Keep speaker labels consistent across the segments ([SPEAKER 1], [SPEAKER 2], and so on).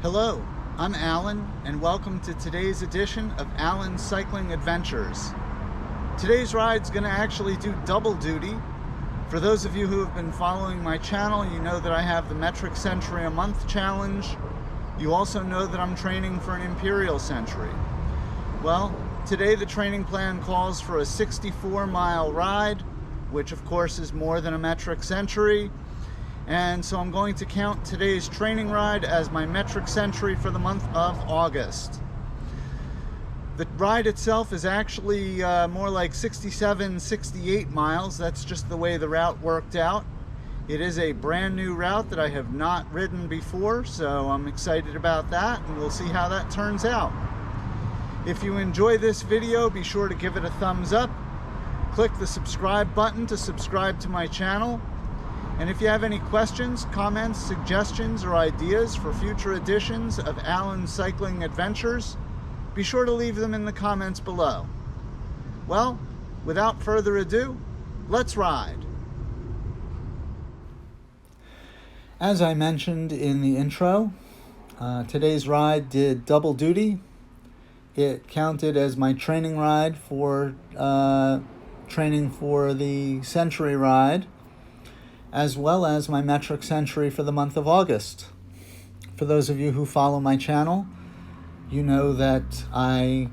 [SPEAKER 1] Hello, I'm Alan, and welcome to today's edition of Alan's Cycling Adventures. Today's ride's going to actually do double duty. For those of you who have been following my channel, you know that I have the Metric Century a Month Challenge. You also know that I'm training for an Imperial Century. Well, today the training plan calls for a 64-mile ride, which of course is more than a Metric Century. And so I'm going to count today's training ride as my Metric Century for the month of August. The ride itself is actually more like 67, 68 miles. That's just the way the route worked out. It is a brand new route that I have not ridden before, so I'm excited about that, and we'll see how that turns out. If you enjoy this video, be sure to give it a thumbs up. Click the subscribe button to subscribe to my channel. And if you have any questions, comments, suggestions, or ideas for future editions of Alan's Cycling Adventures, be sure to leave them in the comments below. Well, without further ado, let's ride. As I mentioned in the intro, today's ride did double duty. It counted as my training ride for training for the Century ride, as well as my Metric Century for the month of August. For those of you who follow my channel, you know that I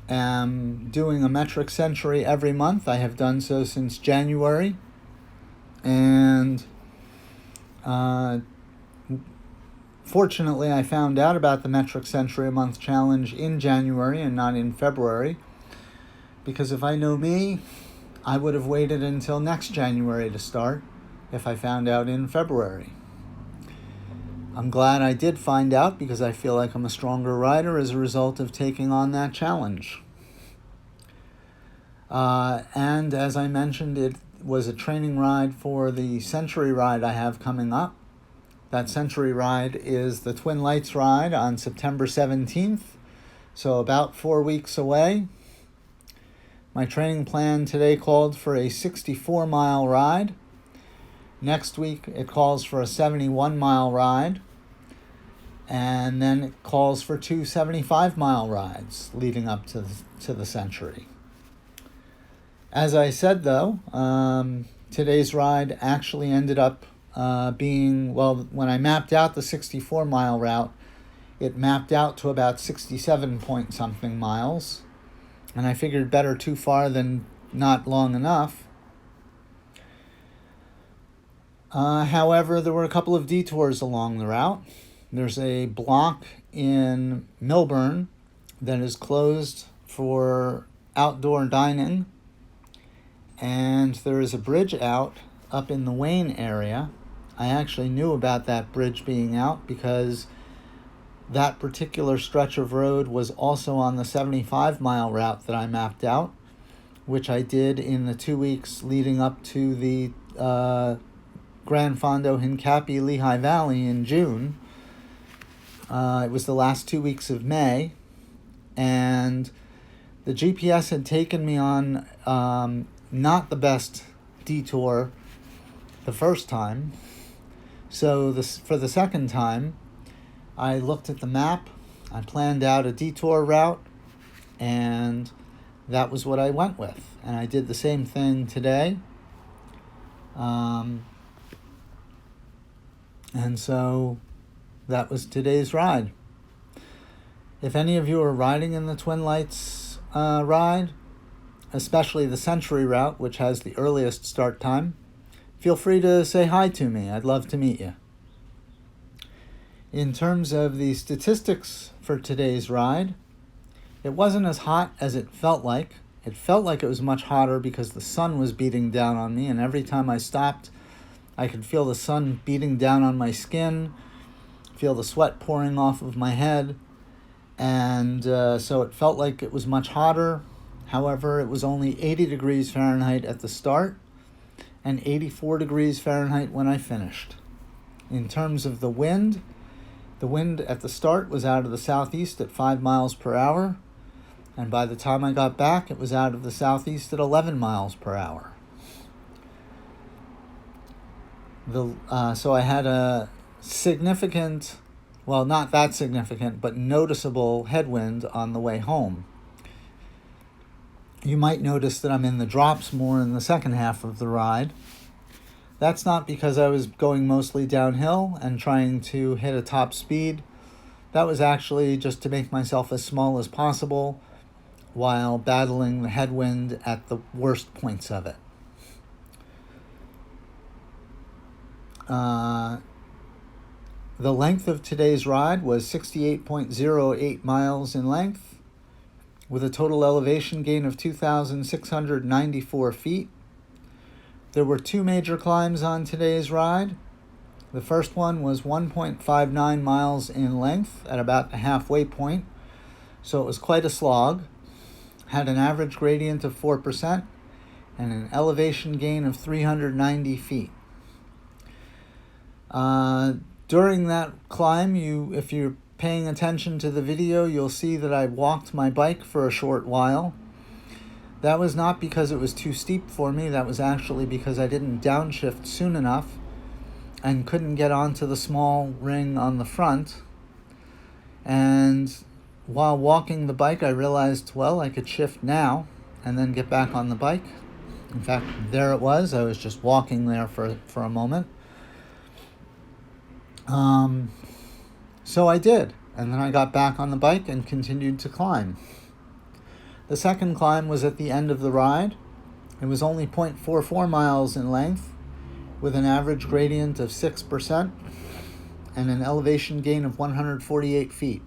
[SPEAKER 1] am doing a Metric Century every month. I have done so since January, and fortunately I found out about the Metric Century a Month Challenge in January and not in February, because if I know me, I would have waited until next January to start if I found out in February. I'm glad I did find out, because I feel like I'm a stronger rider as a result of taking on that challenge. And as I mentioned, it was a training ride for the Century ride I have coming up. That Century ride is the Twin Lights ride on September 17th, so about 4 weeks away. My training plan today called for a 64-mile ride. Next week, it calls for a 71-mile ride, and then it calls for two 75-mile rides leading up to the Century. As I said, though, today's ride actually ended up being, well, when I mapped out the 64-mile route, it mapped out to about 67-point-something miles, and I figured better too far than not long enough. However, there were a couple of detours along the route. There's a block in Milburn that is closed for outdoor dining, and there is a bridge out up in the Wayne area. I actually knew about that bridge being out because that particular stretch of road was also on the 75-mile route that I mapped out, which I did in the 2 weeks leading up to the Gran Fondo Hincapi Lehigh Valley in June. It was the last 2 weeks of May, and the GPS had taken me on not the best detour the first time. So for the second time, I looked at the map, I planned out a detour route, and that was what I went with. And I did the same thing today. And so that was today's ride. If any of you are riding in the Twin Lights ride, especially the Century route, which has the earliest start time, feel free to say hi to me. I'd love to meet you. In terms of the statistics for today's ride, it wasn't as hot as it felt like. It felt like it was much hotter because the sun was beating down on me, and every time I stopped, I could feel the sun beating down on my skin, feel the sweat pouring off of my head, and so it felt like it was much hotter. However, it was only 80 degrees Fahrenheit at the start and 84 degrees Fahrenheit when I finished. In terms of the wind at the start was out of the southeast at 5 miles per hour, and by the time I got back, it was out of the southeast at 11 miles per hour. So I had a significant well, not that significant, but noticeable headwind on the way home. You might notice that I'm in the drops more in the second half of the ride. That's not because I was going mostly downhill and trying to hit a top speed. That was actually just to make myself as small as possible while battling the headwind at the worst points of it. The length of today's ride was 68.08 miles in length, with a total elevation gain of 2,694 feet. There were two major climbs on today's ride. The first one was 1.59 miles in length at about the halfway point, so it was quite a slog. Had an average gradient of 4% and an elevation gain of 390 feet. During that climb, if you're paying attention to the video, you'll see that I walked my bike for a short while. That was not because it was too steep for me. That was actually because I didn't downshift soon enough and couldn't get onto the small ring on the front. And while walking the bike, I realized, well, I could shift now and then get back on the bike. In fact, there it was. I was just walking there for a moment. So I did, and then I got back on the bike and continued to climb. The second climb was at the end of the ride. It was only 0.44 miles in length, with an average gradient of 6% and an elevation gain of 148 feet.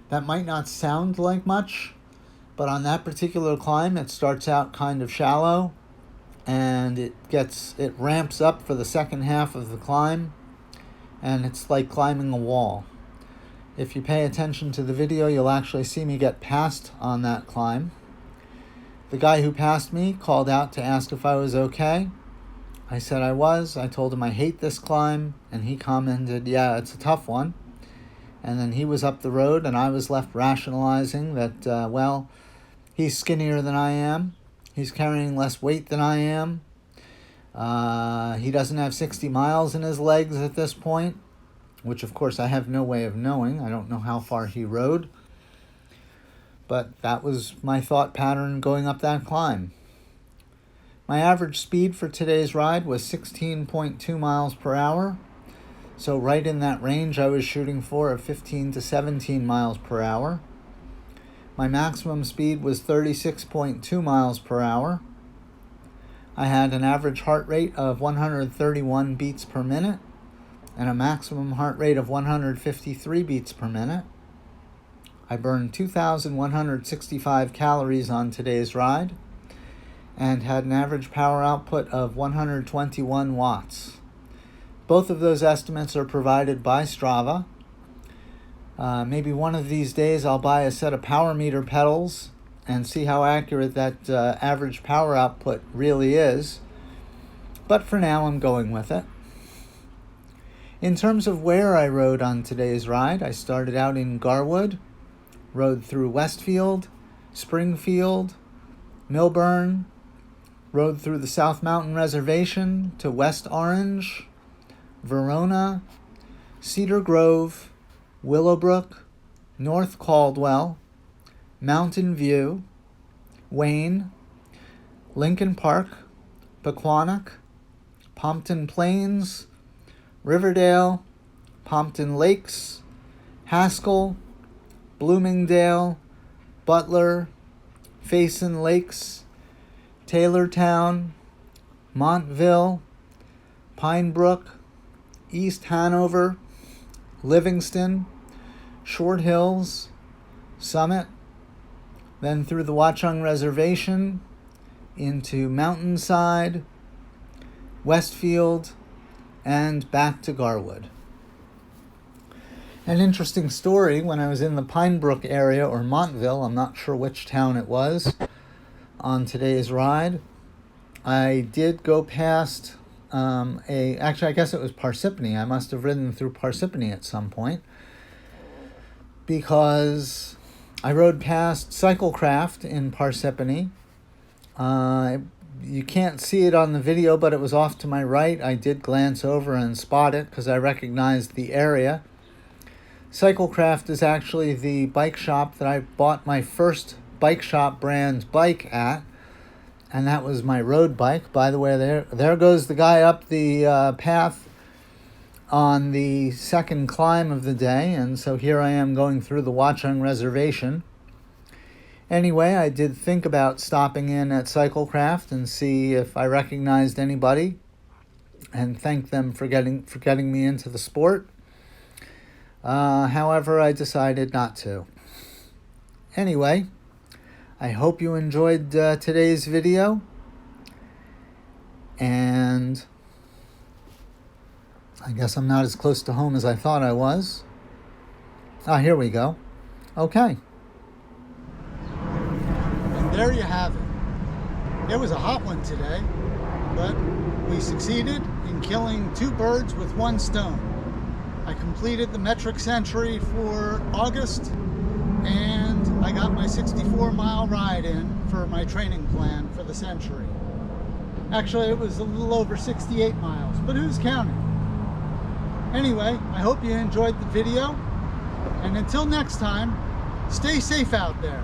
[SPEAKER 1] That might not sound like much, but on that particular climb, it starts out kind of shallow, and it ramps up for the second half of the climb, and it's like climbing a wall. If you pay attention to the video, you'll actually see me get passed on that climb. The guy who passed me called out to ask if I was okay. I said I was. I told him I hate this climb, and he commented, yeah, it's a tough one. And then he was up the road, and I was left rationalizing that, well, he's skinnier than I am. He's carrying less weight than I am. He doesn't have 60 miles in his legs at this point, which of course I have no way of knowing. I don't know how far he rode. But that was my thought pattern going up that climb. My average speed for today's ride was 16.2 miles per hour. So right in that range I was shooting for of 15 to 17 miles per hour. My maximum speed was 36.2 miles per hour. I had an average heart rate of 131 beats per minute and a maximum heart rate of 153 beats per minute. I burned 2,165 calories on today's ride and had an average power output of 121 watts. Both of those estimates are provided by Strava. Maybe one of these days I'll buy a set of power meter pedals and see how accurate that average power output really is. But for now, I'm going with it. In terms of where I rode on today's ride, I started out in Garwood, rode through Westfield, Springfield, Milburn, rode through the South Mountain Reservation to West Orange, Verona, Cedar Grove, Willowbrook, North Caldwell, Mountain View, Wayne, Lincoln Park, Pequannock, Pompton Plains, Riverdale, Pompton Lakes, Haskell, Bloomingdale, Butler, Faison Lakes, Taylortown, Montville, Pinebrook, East Hanover, Livingston, Short Hills, Summit, then through the Watchung Reservation, into Mountainside, Westfield, and back to Garwood. An interesting story, when I was in the Pinebrook area, or Montville, I'm not sure which town it was, on today's ride, I did go past actually I guess it was Parsippany. I must have ridden through Parsippany at some point, because I rode past Cyclecraft in Parsippany. It You can't see it on the video, but it was off to my right. I did glance over and spot it because I recognized the area. Cyclecraft is actually the bike shop that I bought my first bike shop brand bike at, and that was my road bike. By the way, there goes the guy up the path on the second climb of the day, and so here I am going through the Watchung Reservation. Anyway, I did think about stopping in at Cyclecraft and see if I recognized anybody and thank them for getting me into the sport. However, I decided not to. Anyway, I hope you enjoyed today's video, and I guess I'm not as close to home as I thought I was. Here we go. Okay. And there you have it. It was a hot one today, but we succeeded in killing 2 birds with 1 stone. I completed the metric century for August, and I got my 64-mile ride in for my training plan for the century. Actually, it was a little over 68 miles, but who's counting? Anyway, I hope you enjoyed the video, and until next time, stay safe out there.